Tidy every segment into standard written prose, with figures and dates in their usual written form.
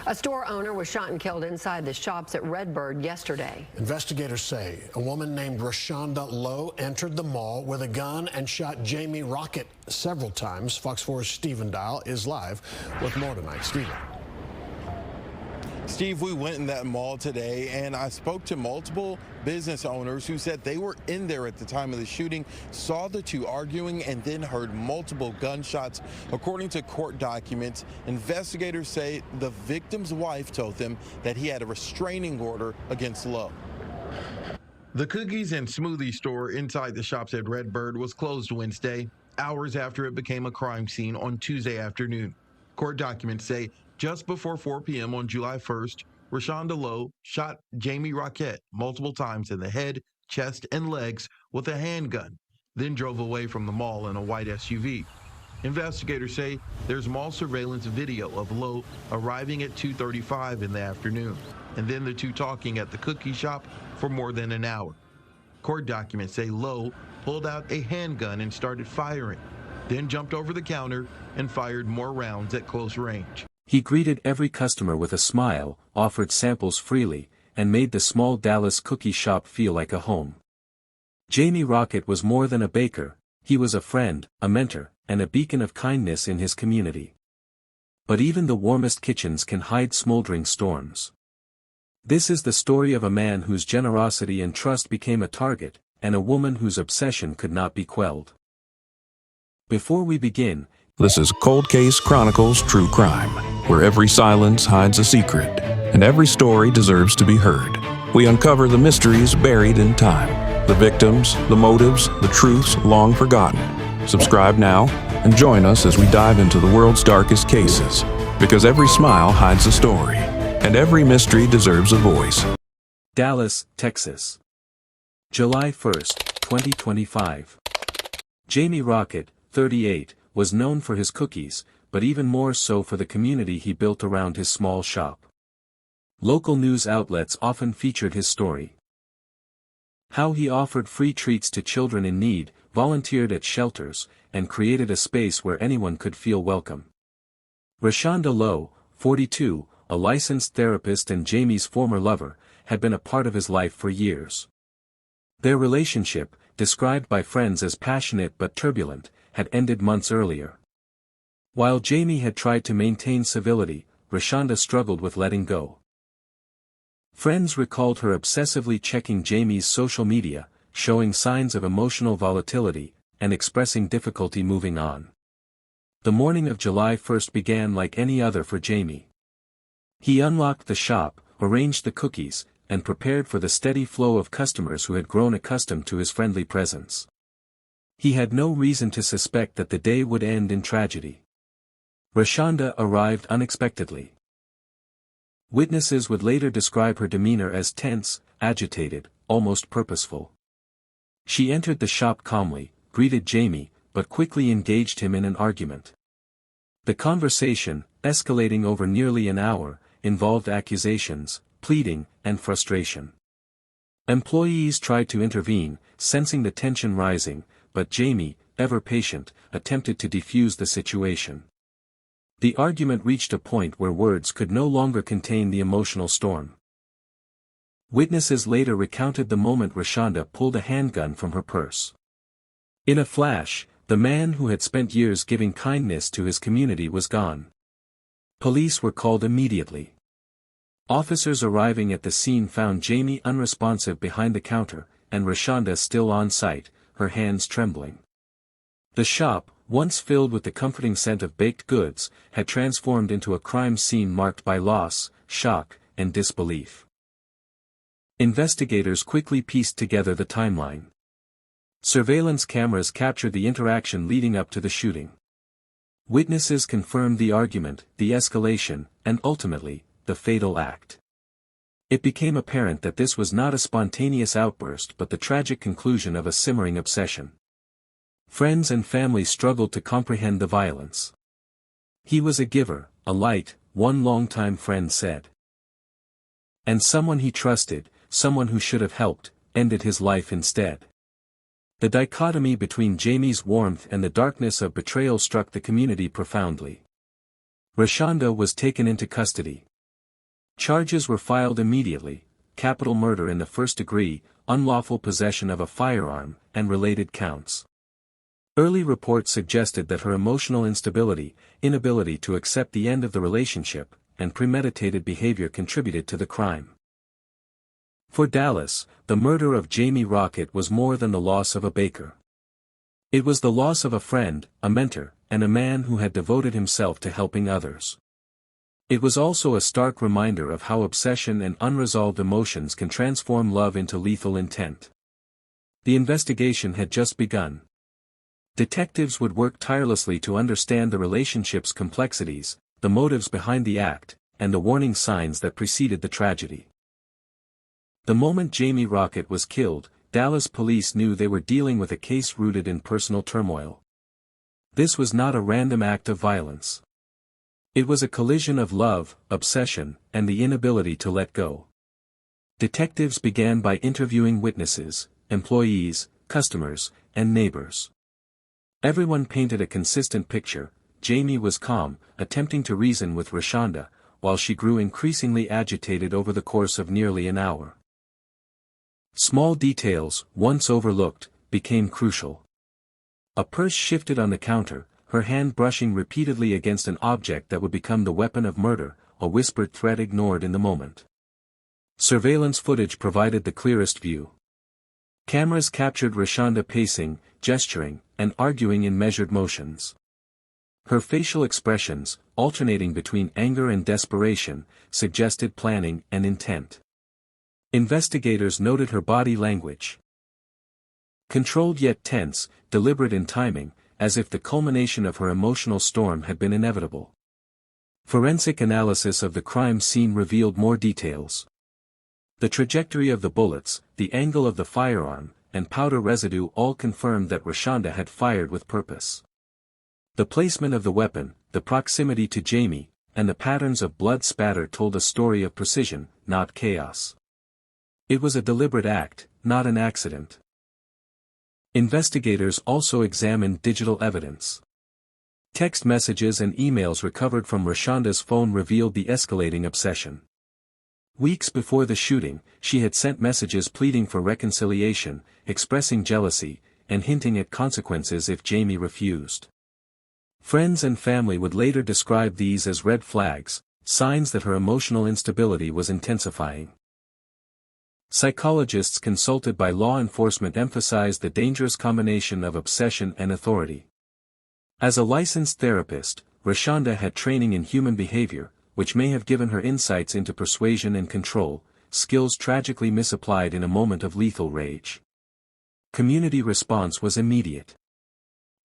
A store owner was shot and killed inside the shops at Redbird yesterday. Investigators say a woman named Lowe entered the mall with a gun and shot Jaime Rokkett several times. Fox 4's Stephen Dial is live with more tonight. Stephen. Steve, we went in that mall today and I spoke to multiple business owners who said they were in there at the time of the shooting, saw the two arguing, and then heard multiple gunshots. According to court documents, investigators say the victim's wife told them that he had a restraining order against Lowe. The Cookies N Smoothies store inside the shops at Redbird was closed Wednesday, hours after it became a crime scene on Tuesday afternoon. Court documents say just before 4 p.m. on July 1st, Lowe shot Jaime Rokkett multiple times in the head, chest, and legs with a handgun, then drove away from the mall in a white SUV. Investigators say there's mall surveillance video of Lowe arriving at 2:35 in the afternoon, and then the two talking at the cookie shop for more than an hour. Court documents say Lowe pulled out a handgun and started firing, then jumped over the counter and fired more rounds at close range. He greeted every customer with a smile, offered samples freely, and made the small Dallas cookie shop feel like a home. Jaime Rokkett was more than a baker, he was a friend, a mentor, and a beacon of kindness in his community. But even the warmest kitchens can hide smoldering storms. This is the story of a man whose generosity and trust became a target, and a woman whose obsession could not be quelled. Before we begin, this is Cold Case Chronicles True Crime, where every silence hides a secret, and every story deserves to be heard. We uncover the mysteries buried in time, the victims, the motives, the truths long forgotten. Subscribe now and join us as we dive into the world's darkest cases, because every smile hides a story, and every mystery deserves a voice. Dallas, Texas. July 1st, 2025. Jaime Rokkett, 38, was known for his cookies, but even more so for the community he built around his small shop. Local news outlets often featured his story. How he offered free treats to children in need, volunteered at shelters, and created a space where anyone could feel welcome. Lowe, 42, a licensed therapist and Jaime's former lover, had been a part of his life for years. Their relationship, described by friends as passionate but turbulent, had ended months earlier. While Jaime had tried to maintain civility, Rashonda struggled with letting go. Friends recalled her obsessively checking Jaime's social media, showing signs of emotional volatility, and expressing difficulty moving on. The morning of July 1st began like any other for Jaime. He unlocked the shop, arranged the cookies, and prepared for the steady flow of customers who had grown accustomed to his friendly presence. He had no reason to suspect that the day would end in tragedy. Rashonda arrived unexpectedly. Witnesses would later describe her demeanor as tense, agitated, almost purposeful. She entered the shop calmly, greeted Jaime, but quickly engaged him in an argument. The conversation, escalating over nearly an hour, involved accusations, pleading, and frustration. Employees tried to intervene, sensing the tension rising, but Jaime, ever patient, attempted to defuse the situation. The argument reached a point where words could no longer contain the emotional storm. Witnesses later recounted the moment Rashonda pulled a handgun from her purse. In a flash, the man who had spent years giving kindness to his community was gone. Police were called immediately. Officers arriving at the scene found Jaime unresponsive behind the counter, and Rashonda still on site, her hands trembling. The shop, once filled with the comforting scent of baked goods, had transformed into a crime scene marked by loss, shock, and disbelief. Investigators quickly pieced together the timeline. Surveillance cameras captured the interaction leading up to the shooting. Witnesses confirmed the argument, the escalation, and ultimately, the fatal act. It became apparent that this was not a spontaneous outburst but the tragic conclusion of a simmering obsession. Friends and family struggled to comprehend the violence. He was a giver, a light, one longtime friend said. And someone he trusted, someone who should have helped, ended his life instead. The dichotomy between Jaime's warmth and the darkness of betrayal struck the community profoundly. Rashonda was taken into custody. Charges were filed immediately: capital murder in the first degree, unlawful possession of a firearm, and related counts. Early reports suggested that her emotional instability, inability to accept the end of the relationship, and premeditated behavior contributed to the crime. For Dallas, the murder of Jaime Rokkett was more than the loss of a baker. It was the loss of a friend, a mentor, and a man who had devoted himself to helping others. It was also a stark reminder of how obsession and unresolved emotions can transform love into lethal intent. The investigation had just begun. Detectives would work tirelessly to understand the relationship's complexities, the motives behind the act, and the warning signs that preceded the tragedy. The moment Jaime Rokkett was killed, Dallas police knew they were dealing with a case rooted in personal turmoil. This was not a random act of violence. It was a collision of love, obsession, and the inability to let go. Detectives began by interviewing witnesses, employees, customers, and neighbors. Everyone painted a consistent picture. Jaime was calm, attempting to reason with Rashonda, while she grew increasingly agitated over the course of nearly an hour. Small details, once overlooked, became crucial. A purse shifted on the counter, her hand brushing repeatedly against an object that would become the weapon of murder, a whispered threat ignored in the moment. Surveillance footage provided the clearest view. Cameras captured Rashonda pacing, gesturing, and arguing in measured motions. Her facial expressions, alternating between anger and desperation, suggested planning and intent. Investigators noted her body language. Controlled yet tense, deliberate in timing, as if the culmination of her emotional storm had been inevitable. Forensic analysis of the crime scene revealed more details. The trajectory of the bullets, the angle of the firearm, and powder residue all confirmed that Rashonda had fired with purpose. The placement of the weapon, the proximity to Jaime, and the patterns of blood spatter told a story of precision, not chaos. It was a deliberate act, not an accident. Investigators also examined digital evidence. Text messages and emails recovered from Rashonda's phone revealed the escalating obsession. Weeks before the shooting, she had sent messages pleading for reconciliation, expressing jealousy, and hinting at consequences if Jaime refused. Friends and family would later describe these as red flags, signs that her emotional instability was intensifying. Psychologists consulted by law enforcement emphasized the dangerous combination of obsession and authority. As a licensed therapist, Rashonda had training in human behavior, which may have given her insights into persuasion and control, skills tragically misapplied in a moment of lethal rage. Community response was immediate.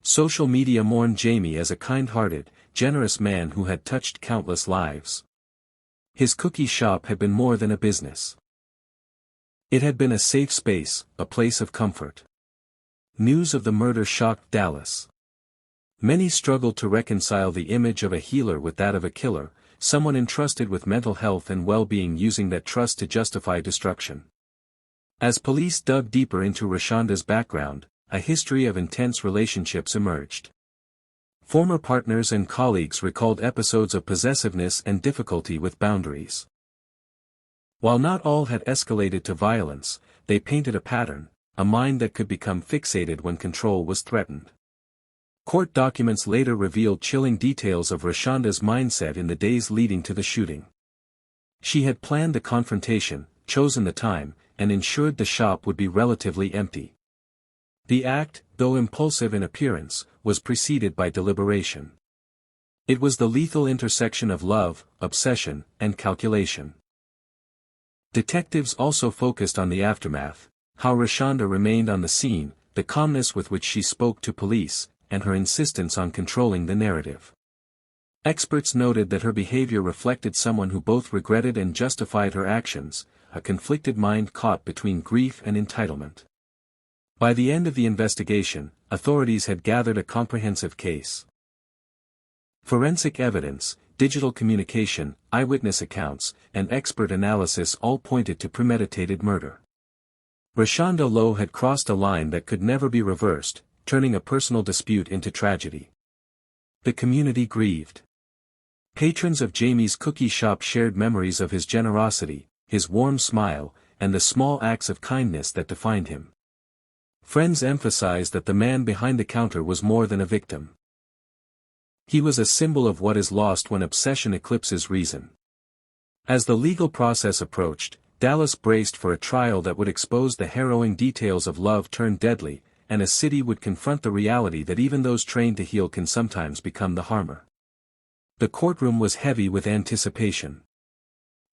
Social media mourned Jaime as a kind-hearted, generous man who had touched countless lives. His cookie shop had been more than a business. It had been a safe space, a place of comfort. News of the murder shocked Dallas. Many struggled to reconcile the image of a healer with that of a killer, someone entrusted with mental health and well-being using that trust to justify destruction. As police dug deeper into Rashonda's background, a history of intense relationships emerged. Former partners and colleagues recalled episodes of possessiveness and difficulty with boundaries. While not all had escalated to violence, they painted a pattern, a mind that could become fixated when control was threatened. Court documents later revealed chilling details of Rashonda's mindset in the days leading to the shooting. She had planned the confrontation, chosen the time, and ensured the shop would be relatively empty. The act, though impulsive in appearance, was preceded by deliberation. It was the lethal intersection of love, obsession, and calculation. Detectives also focused on the aftermath, how Rashonda remained on the scene, the calmness with which she spoke to police, and her insistence on controlling the narrative. Experts noted that her behavior reflected someone who both regretted and justified her actions, a conflicted mind caught between grief and entitlement. By the end of the investigation, authorities had gathered a comprehensive case. Forensic evidence, digital communication, eyewitness accounts, and expert analysis all pointed to premeditated murder. Rashonda Lowe had crossed a line that could never be reversed, turning a personal dispute into tragedy. The community grieved. Patrons of Jamie's cookie shop shared memories of his generosity, his warm smile, and the small acts of kindness that defined him. Friends emphasized that the man behind the counter was more than a victim. He was a symbol of what is lost when obsession eclipses reason. As the legal process approached, Dallas braced for a trial that would expose the harrowing details of love turned deadly, and a city would confront the reality that even those trained to heal can sometimes become the harmer. The courtroom was heavy with anticipation.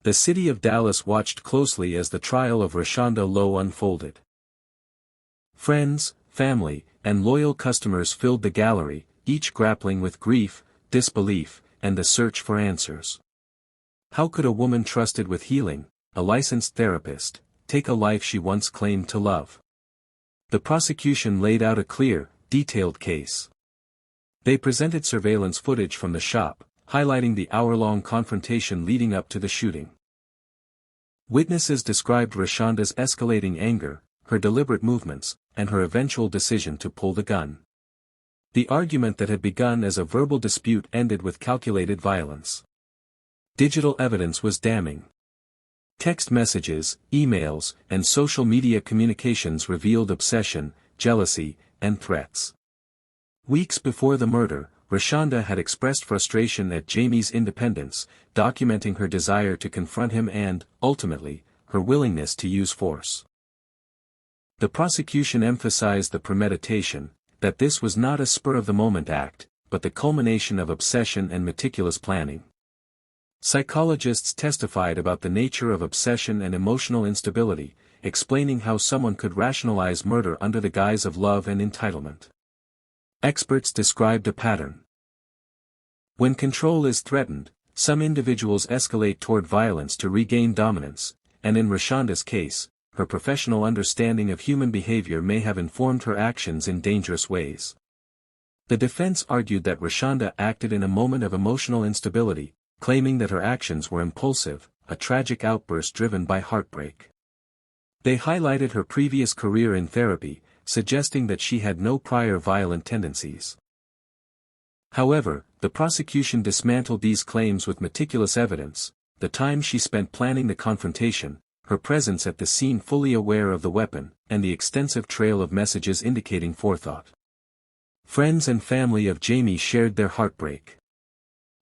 The city of Dallas watched closely as the trial of Rashonda Lowe unfolded. Friends, family, and loyal customers filled the gallery, each grappling with grief, disbelief, and the search for answers. How could a woman trusted with healing, a licensed therapist, take a life she once claimed to love? The prosecution laid out a clear, detailed case. They presented surveillance footage from the shop, highlighting the hour-long confrontation leading up to the shooting. Witnesses described Rashonda's escalating anger, her deliberate movements, and her eventual decision to pull the gun. The argument that had begun as a verbal dispute ended with calculated violence. Digital evidence was damning. Text messages, emails, and social media communications revealed obsession, jealousy, and threats. Weeks before the murder, Rashonda had expressed frustration at Jamie's independence, documenting her desire to confront him and, ultimately, her willingness to use force. The prosecution emphasized the premeditation, that this was not a spur-of-the-moment act, but the culmination of obsession and meticulous planning. Psychologists testified about the nature of obsession and emotional instability, explaining how someone could rationalize murder under the guise of love and entitlement. Experts described a pattern. When control is threatened, some individuals escalate toward violence to regain dominance, and in Rashonda's case, her professional understanding of human behavior may have informed her actions in dangerous ways. The defense argued that Rashonda acted in a moment of emotional instability, claiming that her actions were impulsive, a tragic outburst driven by heartbreak. They highlighted her previous career in therapy, suggesting that she had no prior violent tendencies. However, the prosecution dismantled these claims with meticulous evidence: the time she spent planning the confrontation, her presence at the scene fully aware of the weapon, and the extensive trail of messages indicating forethought. Friends and family of Jamie shared their heartbreak.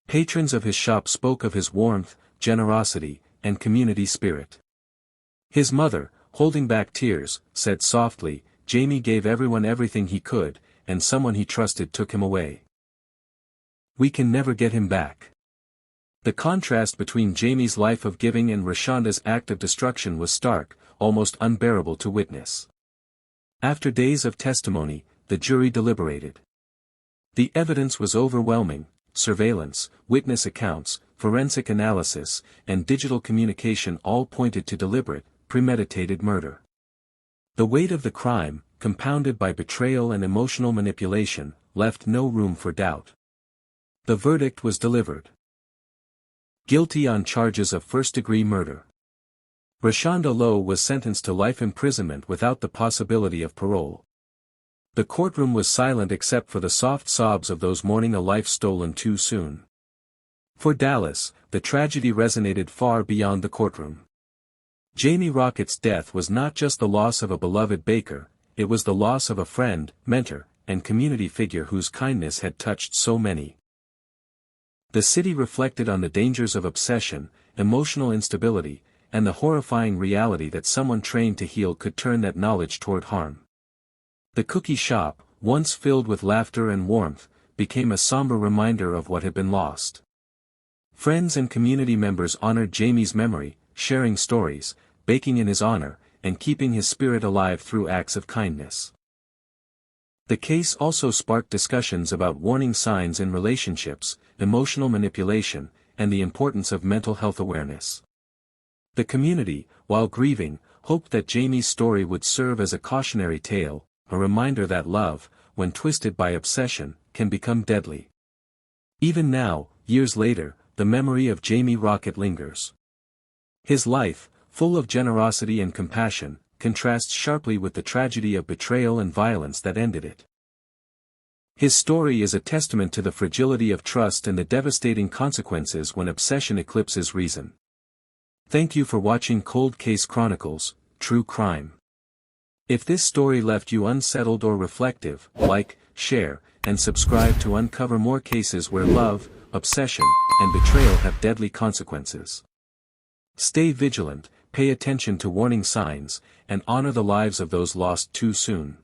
Patrons of his shop spoke of his warmth, generosity, and community spirit. His mother, holding back tears, said softly, "Jamie gave everyone everything he could, and someone he trusted took him away. We can never get him back." The contrast between Jamie's life of giving and Rashonda's act of destruction was stark, almost unbearable to witness. After days of testimony, the jury deliberated. The evidence was overwhelming: surveillance, witness accounts, forensic analysis, and digital communication all pointed to deliberate, premeditated murder. The weight of the crime, compounded by betrayal and emotional manipulation, left no room for doubt. The verdict was delivered. Guilty on charges of first-degree murder. Rashonda Lowe was sentenced to life imprisonment without the possibility of parole. The courtroom was silent except for the soft sobs of those mourning a life stolen too soon. For Dallas, the tragedy resonated far beyond the courtroom. Jaime Rokkett's death was not just the loss of a beloved baker, it was the loss of a friend, mentor, and community figure whose kindness had touched so many. The city reflected on the dangers of obsession, emotional instability, and the horrifying reality that someone trained to heal could turn that knowledge toward harm. The cookie shop, once filled with laughter and warmth, became a somber reminder of what had been lost. Friends and community members honored Jamie's memory, sharing stories, baking in his honor, and keeping his spirit alive through acts of kindness. The case also sparked discussions about warning signs in relationships, emotional manipulation, and the importance of mental health awareness. The community, while grieving, hoped that Jamie's story would serve as a cautionary tale, a reminder that love, when twisted by obsession, can become deadly. Even now, years later, the memory of Jaime Rokkett lingers. His life, full of generosity and compassion, contrasts sharply with the tragedy of betrayal and violence that ended it. His story is a testament to the fragility of trust and the devastating consequences when obsession eclipses reason. Thank you for watching Cold Case Chronicles, True Crime. If this story left you unsettled or reflective, like, share, and subscribe to uncover more cases where love, obsession, and betrayal have deadly consequences. Stay vigilant, pay attention to warning signs, and honor the lives of those lost too soon.